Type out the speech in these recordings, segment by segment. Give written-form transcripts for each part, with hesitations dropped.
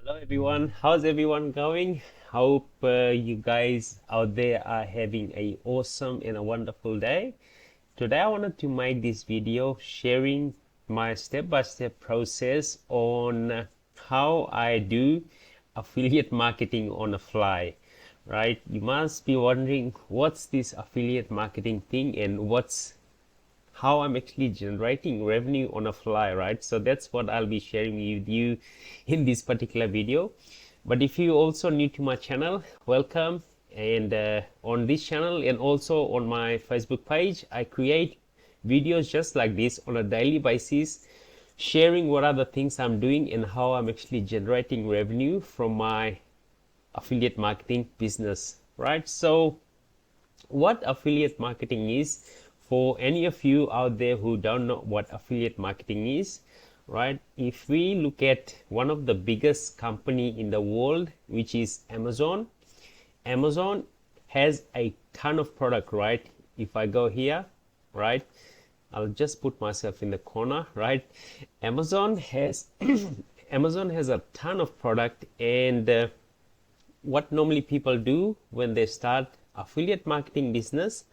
Hello everyone, how's everyone going? Hope you guys out there are having a awesome and a wonderful day. Today I wanted to make this video sharing my step-by-step process on how I do affiliate marketing on a fly, right? You must be wondering what's this affiliate marketing thing and how I'm actually generating revenue on a fly, right? So that's what I'll be sharing with you in this particular video. But if you also new to my channel, welcome. And on this channel and also on my Facebook page, I create videos just like this on a daily basis, sharing what are the things I'm doing and how I'm actually generating revenue from my affiliate marketing business, right? So what affiliate marketing is, for any of you out there who don't know what affiliate marketing is, right? If we look at one of the biggest company in the world, which is Amazon has a ton of product, right? If I go here, right, I'll just put myself in the corner, right? Amazon has Amazon has a ton of product, and what normally people do when they start affiliate marketing business,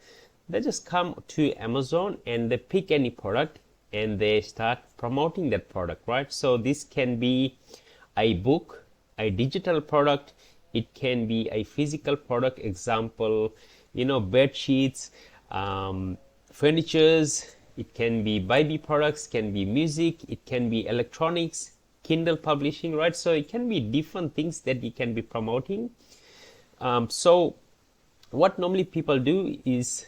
they just come to Amazon and they pick any product and they start promoting that product, right? So this can be a book, a digital product, it can be a physical product, example, bed sheets, furnitures, it can be baby products, can be music, it can be electronics, Kindle publishing, right? So it can be different things that you can be promoting. So what normally people do is,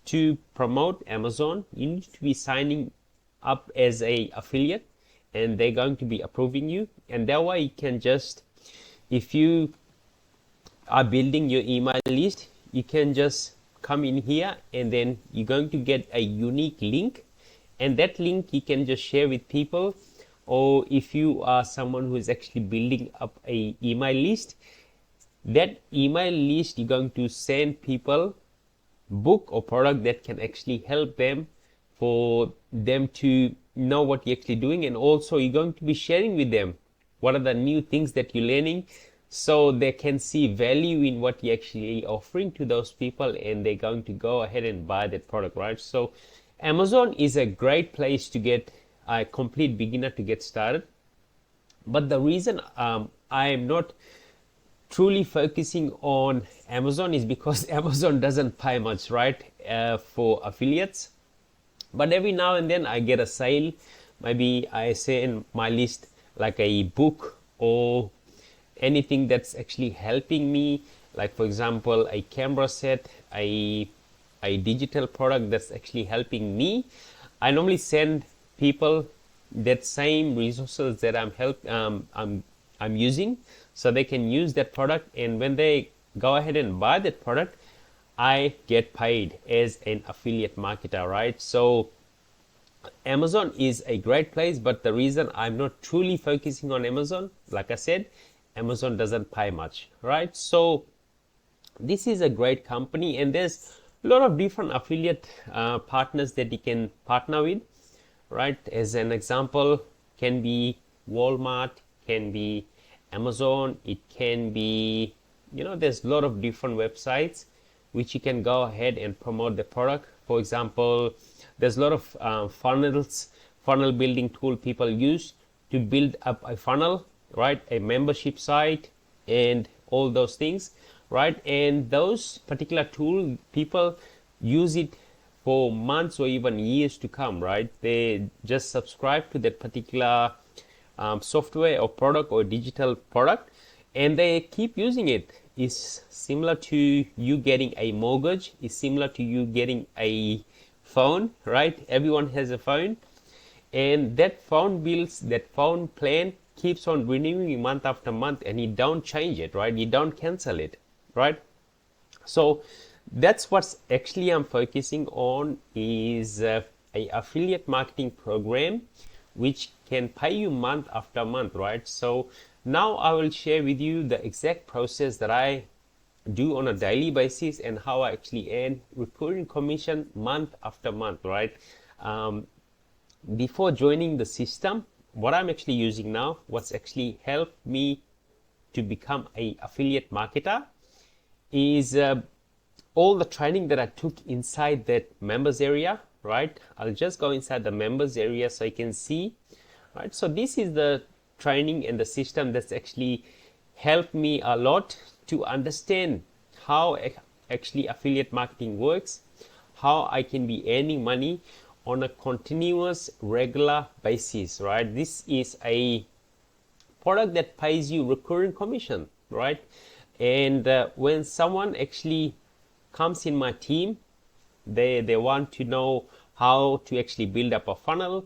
to promote Amazon, you need to be signing up as a affiliate and they're going to be approving you. And that way you can just, if you are building your email list, you can just come in here and then you're going to get a unique link, and that link you can just share with people. Or if you are someone who is actually building up a email list, that email list you're going to send people book or product that can actually help them, for them to know what you're actually doing, and also you're going to be sharing with them what are the new things that you're learning, so they can see value in what you're actually offering to those people, and they're going to go ahead and buy that product, right? So Amazon is a great place to get a complete beginner to get started. But the reason I am not truly focusing on Amazon is because Amazon doesn't pay much, right, for affiliates. But every now and then I get a sale. Maybe I say in my list like a book or anything that's actually helping me, like for example a camera set, a digital product that's actually helping me. I normally send people that same resources that I'm using, so they can use that product, and when they go ahead and buy that product, I get paid as an affiliate marketer, right? So Amazon is a great place, but the reason I'm not truly focusing on Amazon, like I said, Amazon doesn't pay much, right? So this is a great company, and there's a lot of different affiliate partners that you can partner with, right? As an example, can be Walmart, can be Amazon, it can be, there's a lot of different websites which you can go ahead and promote the product. For example, there's a lot of funnel building tool people use to build up a funnel, right? A membership site and all those things, right? And those particular tool, people use it for months or even years to come, right? They just subscribe to that particular software or product or digital product, and they keep using it. It's similar to you getting a mortgage, it's similar to you getting a phone, right? Everyone has a phone, and that phone plan keeps on renewing month after month, and you don't change it, right? You don't cancel it, right? So that's what's actually I'm focusing on, is a affiliate marketing program which can pay you month after month, right? So now I will share with you the exact process that I do on a daily basis and how I actually earn recurring commission month after month, right? Before joining the system, what I'm actually using now, what's actually helped me to become a affiliate marketer is all the training that I took inside that members area, right? I'll just go inside the members area so you can see, right? So this is the training and the system that's actually helped me a lot to understand how actually affiliate marketing works, how I can be earning money on a continuous regular basis, right? This is a product that pays you recurring commission, right? And when someone actually comes in my team, they want to know how to actually build up a funnel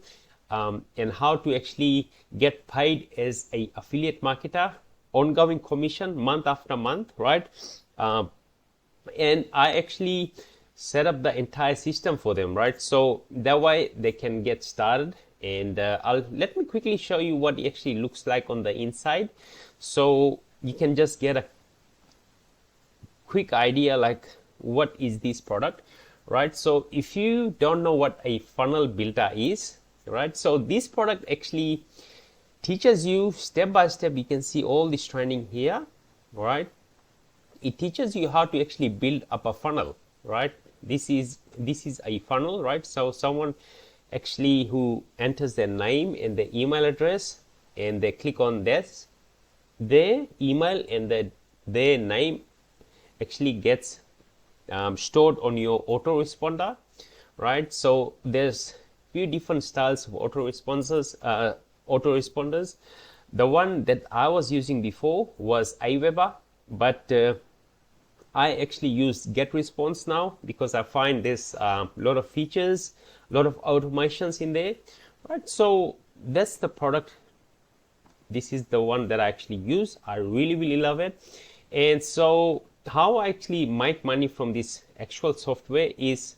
and how to actually get paid as a affiliate marketer, ongoing commission month after month, right? And I actually set up the entire system for them, right? So that way they can get started. And let me quickly show you what it actually looks like on the inside, so you can just get a quick idea like what is this product, right? So if you don't know what a funnel builder is, right, so this product actually teaches you step by step. You can see all this training here, right? It teaches you how to actually build up a funnel, right? This is a funnel, right? So someone actually who enters their name and their email address, and they click on this, their email and their name actually gets stored on your autoresponder, right? So there's few different styles of autoresponders. The one that I was using before was Aweber, but I actually use GetResponse now because I find there's a lot of features, a lot of automations in there, right? So that's the product. This is the one that I actually use. I really love it. And so how I actually make money from this actual software is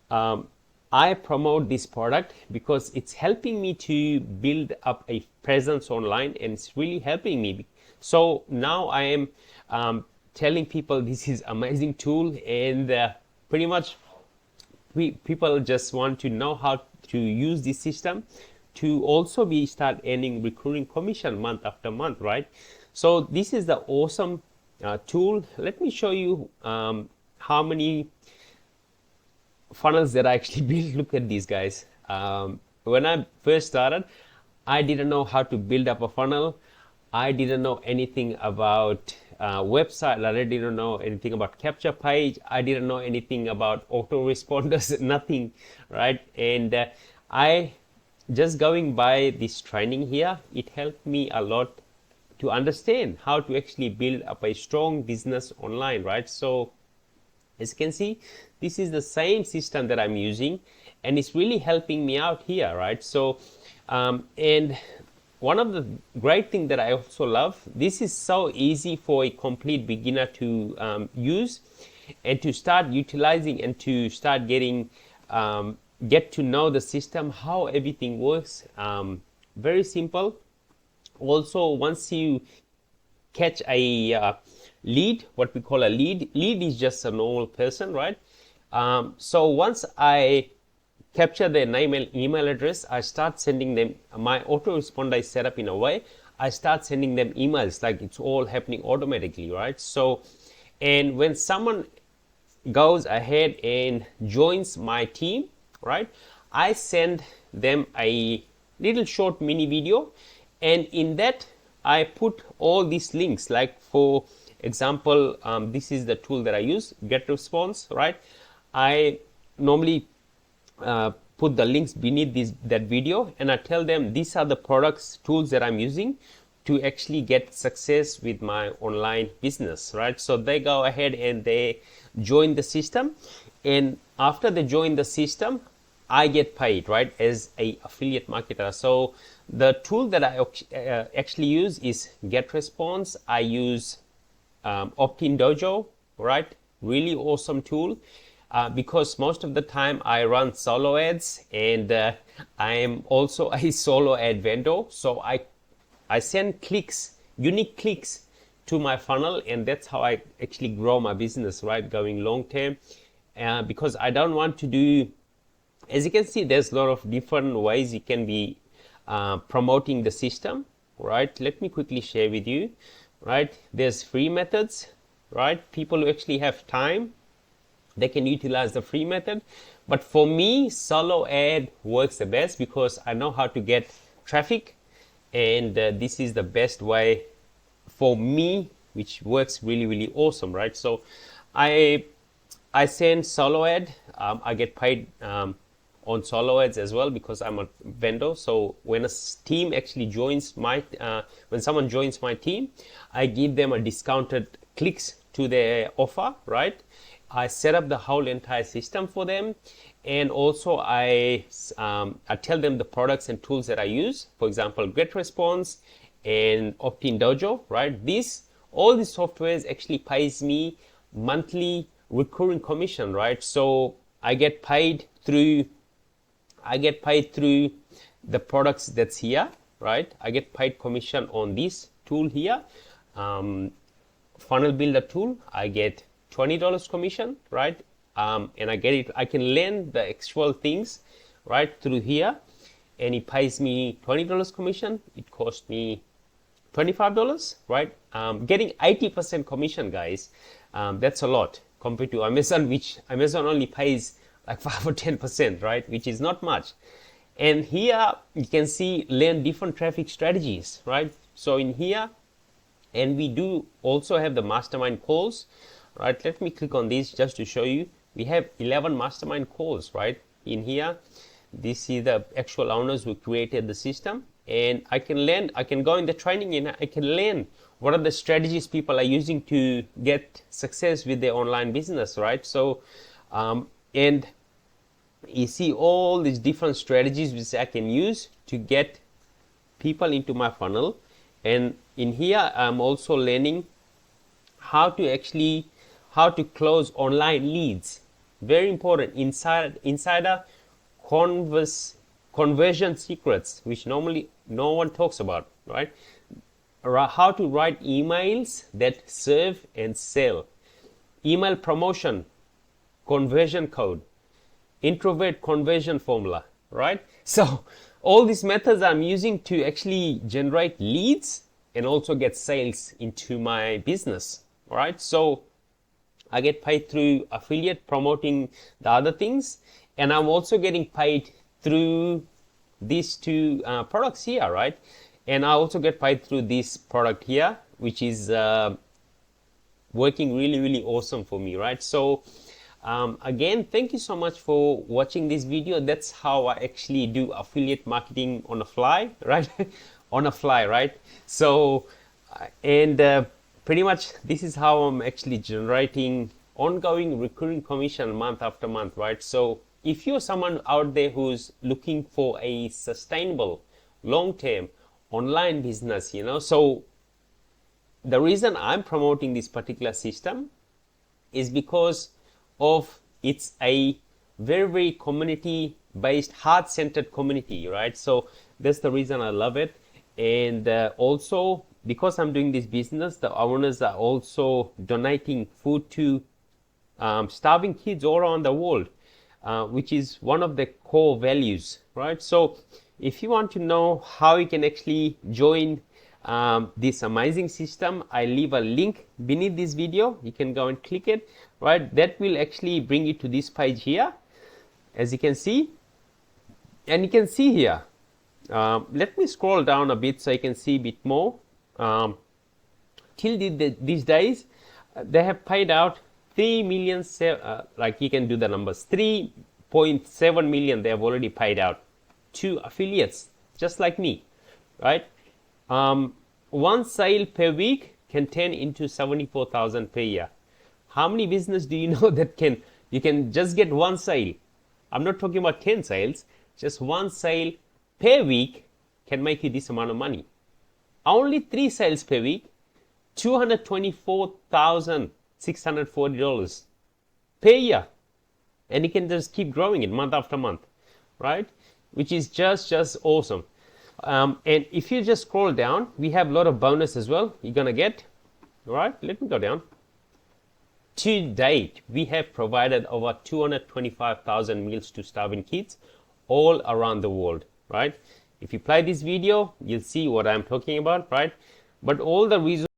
I promote this product because it's helping me to build up a presence online, and it's really helping me. So now I am telling people this is amazing tool, and pretty much people just want to know how to use this system to also start earning recurring commission month after month, right? So this is the awesome tool. Let me show you how many funnels that I actually built. Look at these guys. When I first started, I didn't know how to build up a funnel. I didn't know anything about website. I didn't know anything about capture page. I didn't know anything about autoresponders, nothing, right? And I just going by this training here, it helped me a lot to understand how to actually build up a strong business online, right? So as you can see, this is the same system that I'm using, and it's really helping me out here, right? So and one of the great things that I also love, this is so easy for a complete beginner to use and to start utilizing and to start getting get to know the system, how everything works. Very simple. Also, once you catch a lead, what we call a lead is just a normal person, right? So once I capture their name and email address, I start sending them, my autoresponder is set up in a way, I start sending them emails, like it's all happening automatically, right? So, and when someone goes ahead and joins my team, right, I send them a little short mini video, and in that I put all these links, like for example, this is the tool that I use, GetResponse, right? I normally put the links beneath that video, and I tell them these are the products, tools that I'm using to actually get success with my online business, right? So they go ahead and they join the system, and after they join the system, I get paid, right, as a affiliate marketer. So the tool that I actually use is GetResponse. I use Optin Dojo, right? Really awesome tool. Because most of the time I run solo ads, and I am also a solo ad vendor. So I send clicks, unique clicks to my funnel, and that's how I actually grow my business, right? Going long term, because I don't want to do, as you can see, there's a lot of different ways you can be promoting the system, right? Let me quickly share with you. right? There's free methods, right? People who actually have time, they can utilize the free method. But for me, solo ad works the best because I know how to get traffic, and this is the best way for me, which works really, really awesome, right? So I send solo ad. I get paid on solo ads as well because I'm a vendor. So when a team actually joins my, when someone joins my team, I give them a discounted clicks to their offer, right? I set up the whole entire system for them, and also I tell them the products and tools that I use. For example, Great Response and Optin Dojo, right? All these softwares actually pays me monthly recurring commission, right? So I get paid through the products that's here, right? I get paid commission on this tool here. Funnel Builder tool, I get $20 commission, right? And I can learn the actual things right through here, and it pays me $20 commission. It cost me $25, right? Getting 80% commission, guys, that's a lot compared to Amazon, which Amazon only pays like 5 or 10%, right? Which is not much. And here you can see learn different traffic strategies, right? So in here, and we do also have the mastermind calls, right? Let me click on this just to show you. We have 11 mastermind calls, right? In here, this is the actual owners who created the system, and I can go in the training and I can learn what are the strategies people are using to get success with their online business, right? So, and you see all these different strategies which I can use to get people into my funnel. And in here, I'm also learning how to close online leads. Very important, insider conversion secrets, which normally no one talks about, right? How to write emails that serve and sell, email promotion, conversion code, introvert conversion formula, right? So all these methods I'm using to actually generate leads and also get sales into my business, all right? So I get paid through affiliate promoting the other things, and I'm also getting paid through these two products here, right? And I also get paid through this product here, which is working really, really awesome for me, right? So again, thank you so much for watching this video. That's how I actually do affiliate marketing on the fly, right? On a fly, right? So, and pretty much this is how I'm actually generating ongoing recurring commission month after month, right? So if you're someone out there who's looking for a sustainable, long-term online business, so the reason I'm promoting this particular system is because of it's a very, very community-based, heart-centered community, right? So that's the reason I love it. And also, because I'm doing this business, the owners are also donating food to starving kids all around the world, which is one of the core values, right? So if you want to know how you can actually join this amazing system, I leave a link beneath this video. You can go and click it, right? That will actually bring you to this page here, as you can see. And you can see here, let me scroll down a bit so you can see a bit more. Till these days, they have paid out 3 million, like you can do the numbers, 3.7 million they have already paid out to affiliates, just like me, right? One sale per week can turn into 74,000 per year. How many business do you know that you can just get one sale? I'm not talking about 10 sales, just one sale per week can make you this amount of money. Only 3 sales per week, $224,640 per year. And you can just keep growing it month after month, right? Which is just awesome. And if you just scroll down, we have a lot of bonus as well you're gonna get. All right, let me go down. To date, we have provided over 225,000 meals to starving kids all around the world, right? If you play this video, you'll see what I'm talking about, right? But all the reasons